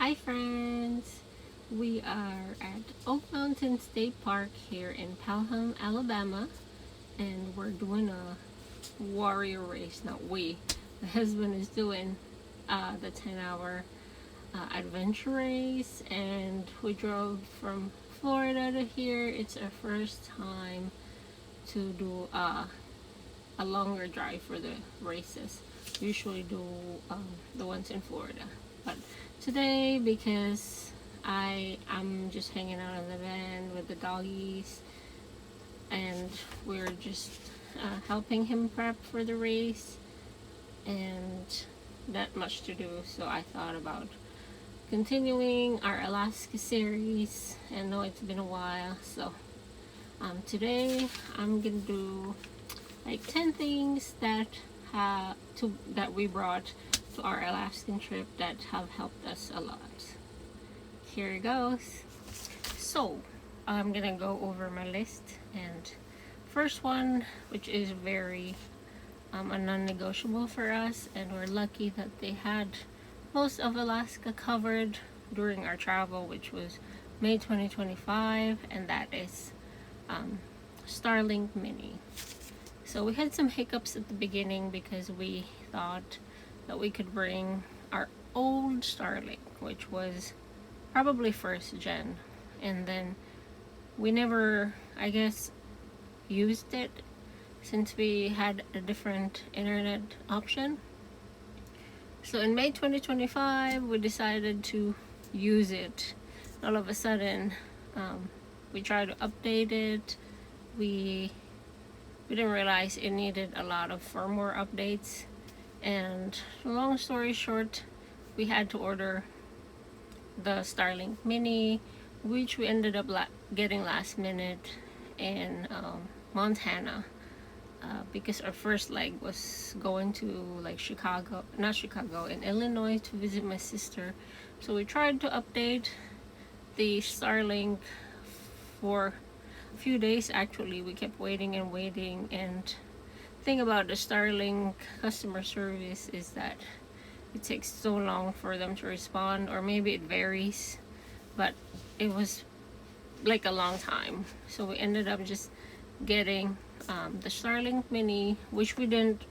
Hi friends! We are at Oak Mountain State Park here in Pelham, Alabama, and we're doing a warrior race. Not we. My husband is doing the 10-hour adventure race, and we drove from Florida to here. It's our first time to do a longer drive for the races. We usually do the ones in Florida, but today, because I'm just hanging out in the van with the doggies, and we're just helping him prep for the race, and not much to do, so I thought about continuing our Alaska series. I know it's been a while, so today I'm gonna do like 10 things that we brought to our Alaskan trip that have helped us a lot. Here it goes. So I'm gonna go over my list, and first one, which is very a non-negotiable for us, and we're lucky that they had most of Alaska covered during our travel, which was May 2025, and that is Starlink Mini. So we had some hiccups at the beginning because we thought that we could bring our old Starlink, which was probably first gen, and then we never, I guess, used it since we had a different internet option. So in May 2025, we decided to use it. All of a sudden, we tried to update it. We didn't realize it needed a lot of firmware updates, and long story short, we had to order the Starlink Mini, which we ended up getting last minute in Montana, because our first leg was going to like in Illinois to visit my sister. So we tried to update the Starlink for a few days. Actually, we kept waiting and waiting, and the thing about the Starlink customer service is that it takes so long for them to respond, or maybe it varies, but it was like a long time. So we ended up just getting the Starlink Mini, which we didn't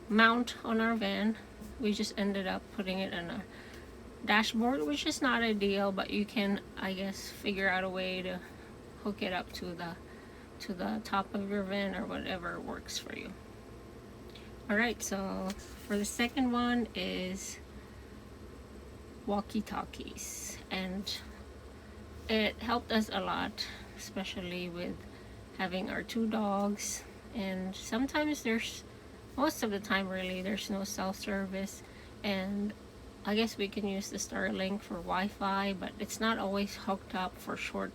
mount on our van. We just ended up putting it in a dashboard, which is not ideal, but you can, I guess, figure out a way to hook it up to the top of your van or whatever works for you. Alright, so for the second one is walkie-talkies, and it helped us a lot, especially with having our two dogs, and sometimes most of the time really, there's no cell service, and I guess we can use the Starlink for Wi-Fi, but it's not always hooked up for short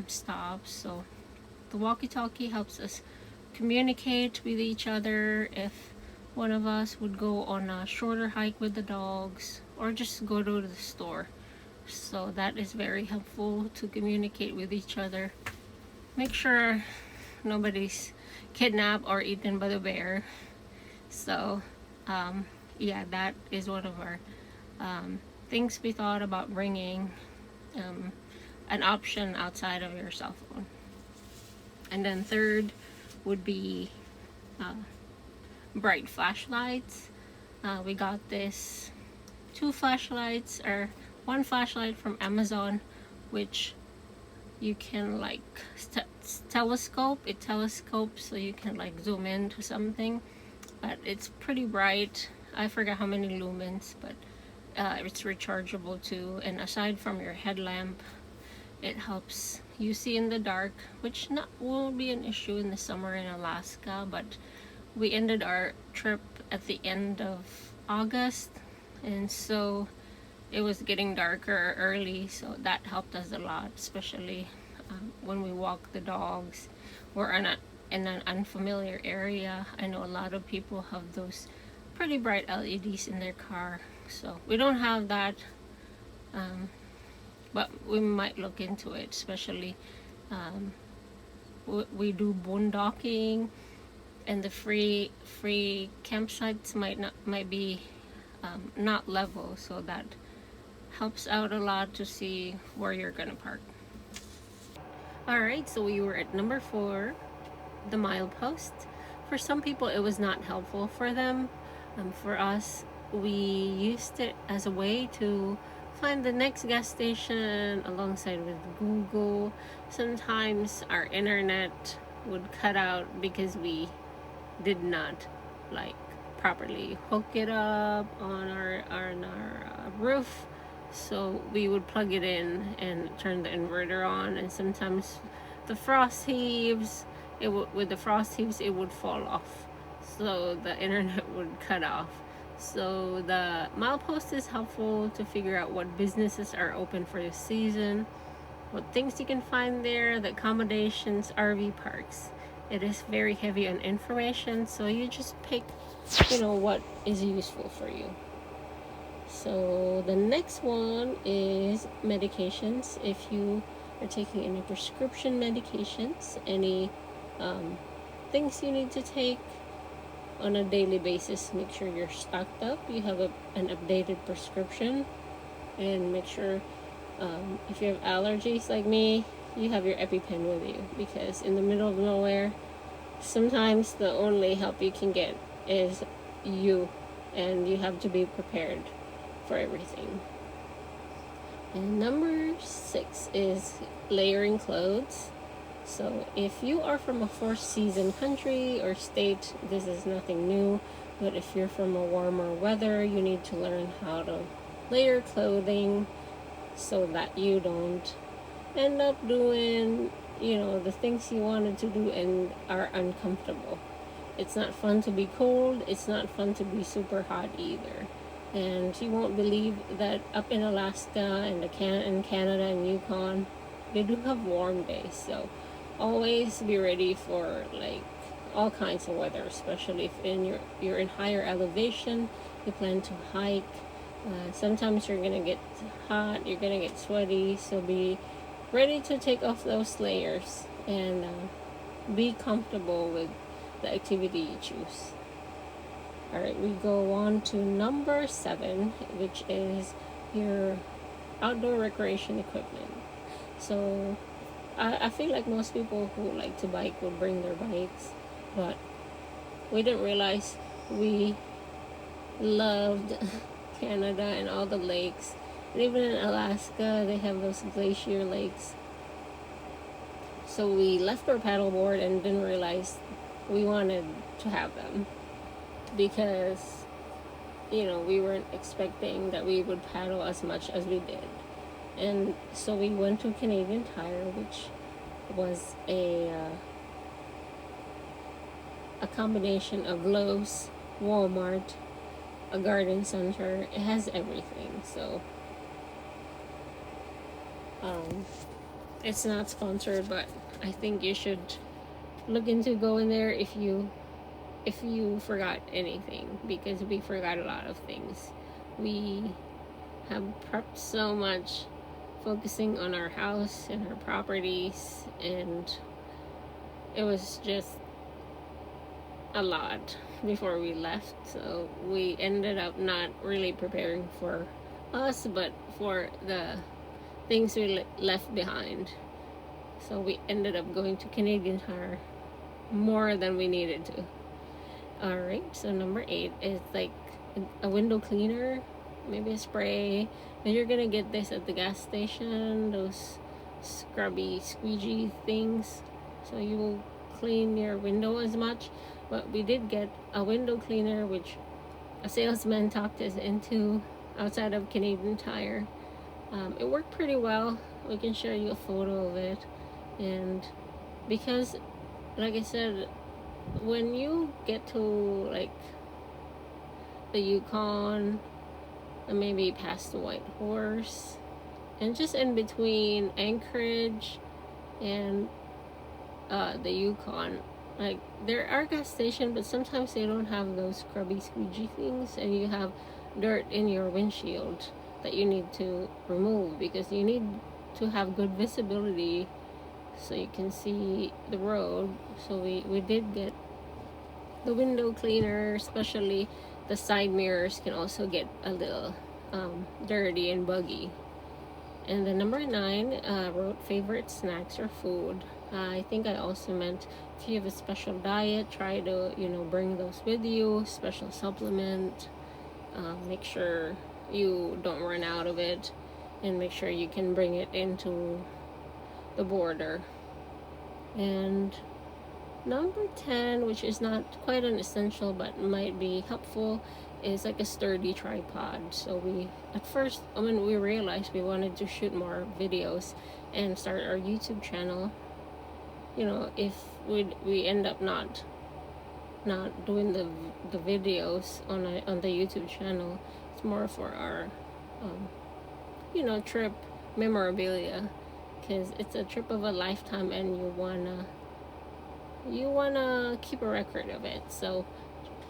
stops. So the walkie-talkie helps us communicate with each other if one of us would go on a shorter hike with the dogs, or just go to the store. So that is very helpful to communicate with each other. Make sure nobody's kidnapped or eaten by the bear. So yeah, that is one of our things we thought about bringing, an option outside of your cell phone. And then third would be bright flashlights. We got this two flashlights, or one flashlight from Amazon, which you can like telescope. It telescopes, so you can like zoom into something, but it's pretty bright. I forgot how many lumens, but it's rechargeable too, and aside from your headlamp, it helps you see in the dark, which won't be an issue in the summer in Alaska. But we ended our trip at the end of August, and so it was getting darker early, so that helped us a lot, especially when we walk the dogs. We're in an unfamiliar area. I know a lot of people have those pretty bright LEDs in their car, so we don't have that, but we might look into it, especially we do boondocking, and the free campsites might be not level, so that helps out a lot to see where you're gonna park. Alright, so we were at number 4, the milepost. For some people, it was not helpful for them. For us, we used it as a way to find the next gas station alongside with Google. Sometimes our internet would cut out because we did not like properly hook it up on our roof, so we would plug it in and turn the inverter on, and sometimes the frost heaves, with the frost heaves it would fall off, so the internet would cut off. So the milepost is helpful to figure out what businesses are open for the season, what things you can find there, the accommodations, RV parks. It is very heavy on information, so you just pick, what is useful for you. So the next one is medications. If you are taking any prescription medications, any things you need to take on a daily basis, make sure you're stocked up, you have an updated prescription, and make sure if you have allergies like me, you have your EpiPen with you, because in the middle of nowhere, sometimes the only help you can get is you, and you have to be prepared for everything. And number 6 is layering clothes. So if you are from a 4-season country or state, this is nothing new, but if you're from a warmer weather, you need to learn how to layer clothing so that you don't end up doing, the things you wanted to do and are uncomfortable. It's not fun to be cold. It's not fun to be super hot either. And you won't believe that up in Alaska and in Canada and Yukon, they do have warm days. So always be ready for all kinds of weather, especially if you're in higher elevation, you plan to hike. Sometimes you're gonna get hot, you're gonna get sweaty, so be ready to take off those layers and be comfortable with the activity you choose. Alright, we go on to number 7, which is your outdoor recreation equipment. So I feel like most people who like to bike would bring their bikes, but we didn't realize we loved Canada and all the lakes. And even in Alaska, they have those glacier lakes. So we left our paddleboard and didn't realize we wanted to have them, because we weren't expecting that we would paddle as much as we did. And so we went to Canadian Tire, which was a combination of Lowe's, Walmart, a garden center. It has everything. So it's not sponsored, but I think you should look into going there if you forgot anything, because we forgot a lot of things. We have prepped so much, focusing on our house and our properties, and it was just a lot before we left. So we ended up not really preparing for us, but for the things we left behind. So we ended up going to Canadian Tire more than we needed to. Alright, so number 8 is a window cleaner, maybe a spray. And you're gonna get this at the gas station, those scrubby, squeegee things, so you will clean your window as much. But we did get a window cleaner, which a salesman talked us into outside of Canadian Tire. It worked pretty well. We can show you a photo of it. And because, like I said, when you get to the Yukon and maybe past the White Horse, and just in between Anchorage and the Yukon, there are gas stations, but sometimes they don't have those scrubby squeegee things, and you have dirt in your windshield that you need to remove, because you need to have good visibility so you can see the road. So we did get the window cleaner, especially the side mirrors can also get a little dirty and buggy. And then number 9, wrote favorite snacks or food. I think I also meant if you have a special diet, try to, bring those with you, special supplement. Make sure you don't run out of it, and make sure you can bring it into the border. And number 10, which is not quite an essential but might be helpful, is like a sturdy tripod. So at first when we realized we wanted to shoot more videos and start our YouTube channel, if we end up not doing the videos on the YouTube channel, it's more for our trip memorabilia, because it's a trip of a lifetime and you wanna keep a record of it. So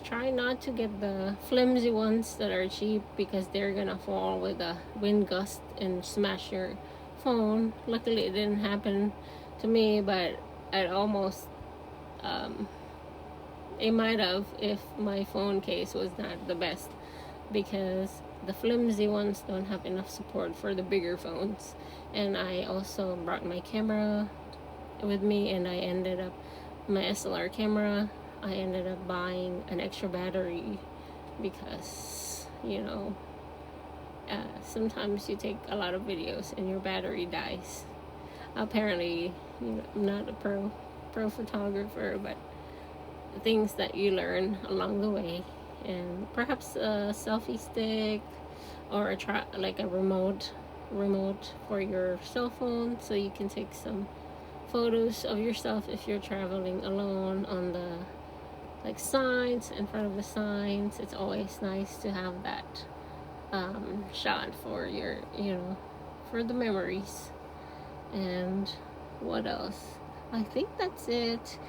try not to get the flimsy ones that are cheap, because they're gonna fall with a wind gust and smash your phone. Luckily it didn't happen to me, but it almost it might have if my phone case was not the best, because the flimsy ones don't have enough support for the bigger phones. And I also brought my camera with me, and I ended up my SLR camera, I ended up buying an extra battery, because sometimes you take a lot of videos and your battery dies. Apparently, I'm not a pro photographer, but things that you learn along the way. And perhaps a selfie stick, or like a remote for your cell phone, so you can take some photos of yourself if you're traveling alone on the signs, in front of the signs. It's always nice to have that shot for your for the memories. And what else? I think that's it.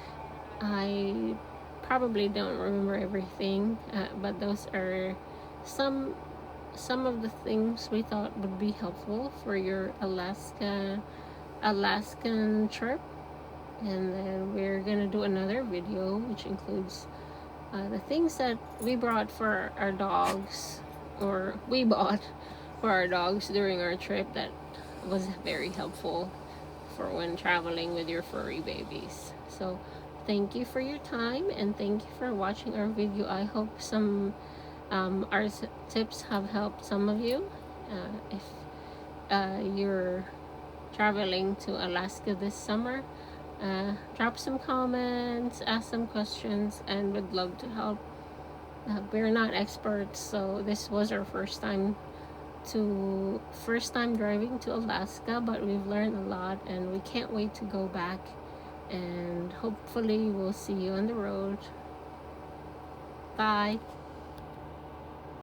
I probably don't remember everything, but those are some of the things we thought would be helpful for your Alaskan trip. And then we're gonna do another video which includes the things that we brought for our dogs, or we bought for our dogs during our trip, that was very helpful for when traveling with your furry babies. So thank you for your time, and thank you for watching our video. I hope some our tips have helped some of you. If you're traveling to Alaska this summer, drop some comments, ask some questions, and would love to help. We're not experts, so this was our first time driving to Alaska, but we've learned a lot, and we can't wait to go back, and hopefully we'll see you on the road. Bye.